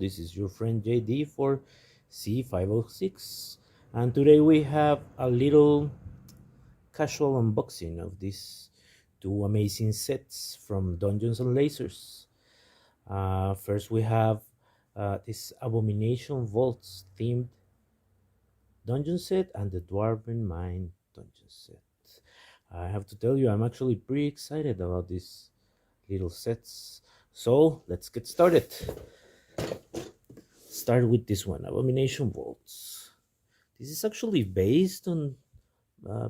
This is your friend JD for C506, and today we have a little casual unboxing of these two amazing sets from Dungeons and Lasers. First, we have this Abomination Vaults themed dungeon set and the Dwarven Mine dungeon set. I have to tell you, I'm actually pretty excited about these little sets. So let's get started. Start with this one, Abomination Vaults. This is actually based on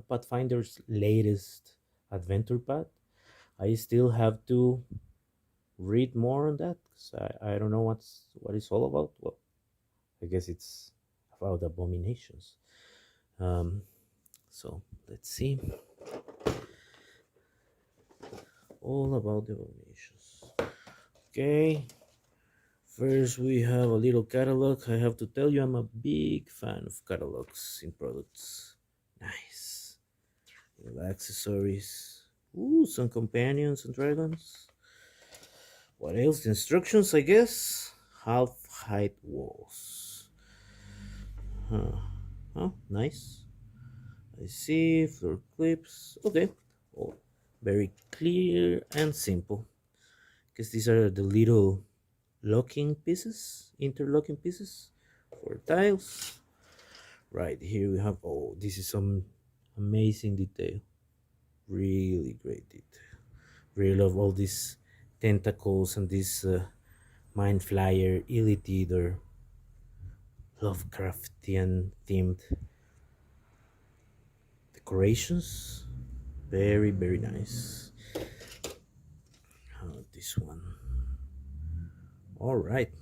Pathfinder's latest adventure path. I still have to read more on that because I don't know what it's all about. Well, I guess it's about abominations. So let's see. All about the abominations. Okay. First, we have a little catalog. I have to tell you, I'm a big fan of catalogs in products. Nice. Little accessories. Ooh, some companions and dragons. What else? Instructions, I guess. Half-height walls. Oh, nice. I see. Floor clips. Okay. Oh, very clear and simple. Because these are the little locking pieces, interlocking pieces for tiles. Right here we have, oh, this is some amazing detail. Really great detail. Really love all these tentacles and this mind flyer, illithid or Lovecraftian themed decorations. Very, very nice. How about this one? All right,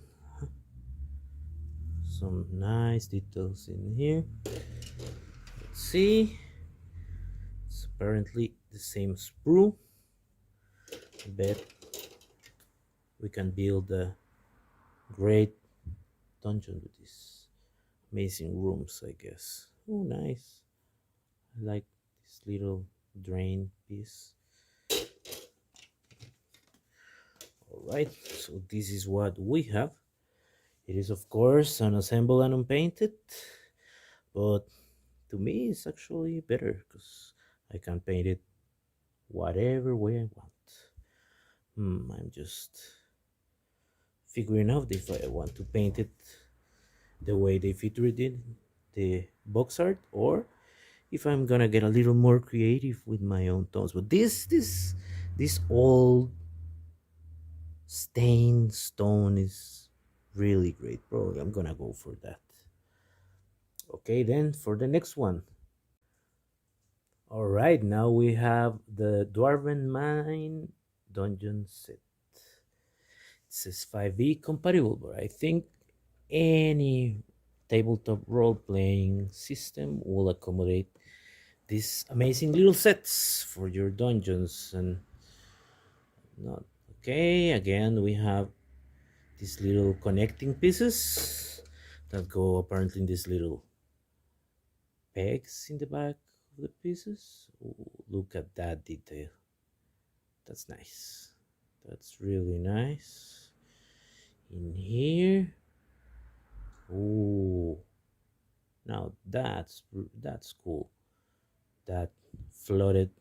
some nice details in here. Let's see, it's apparently the same sprue. I bet we can build a great dungeon with these amazing rooms, I guess. Oh, nice. I like this little drain piece. Alright, so this is what we have. It is of course unassembled and unpainted, but to me it's actually better because I can paint it whatever way I want. I'm just figuring out if I want to paint it the way they featured it in the box art, or if I'm gonna get a little more creative with my own tones. But this old stained stone is really great. Probably I'm gonna go for that. Okay, then for the next one. All right, now we have the Dwarven Mine dungeon set. It says 5e compatible, but I think any tabletop role-playing system will accommodate these amazing little sets for your dungeons. And not okay, again we have these little connecting pieces that go apparently in these little pegs in the back of the pieces. Ooh, look at that detail. That's nice. That's really nice. In here. Oh, now that's cool. That flooded,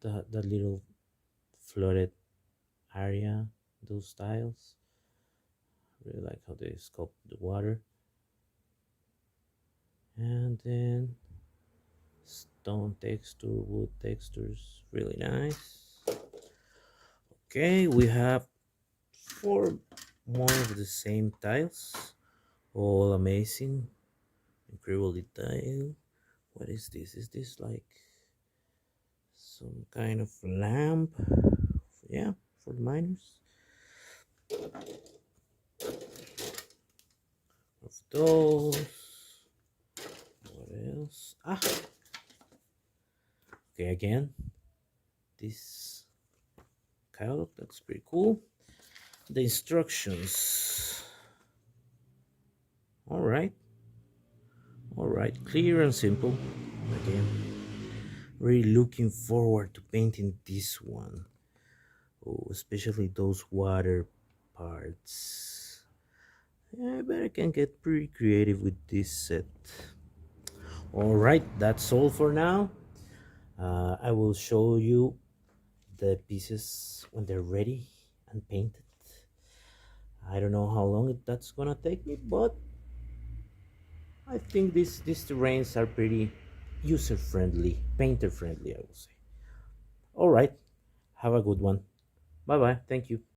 that little flooded area, those tiles. Really like how they sculpt the water. And then stone texture, wood textures, really nice. Okay, we have 4 more of the same tiles, all amazing, incredible detail. What is this? Is this like some kind of lamp? Yeah, for the miners. Of those. What else? Okay, again, this catalog, that's pretty cool. The instructions. All right, clear and simple. Again, really looking forward to painting this one. Oh, especially those water parts. Yeah, I bet I can get pretty creative with this set. Alright, that's all for now. I will show you the pieces when they're ready and painted. I don't know how long that's gonna take me, but I think these terrains are pretty user friendly, painter friendly, I will say. Alright, have a good one. Bye bye, thank you.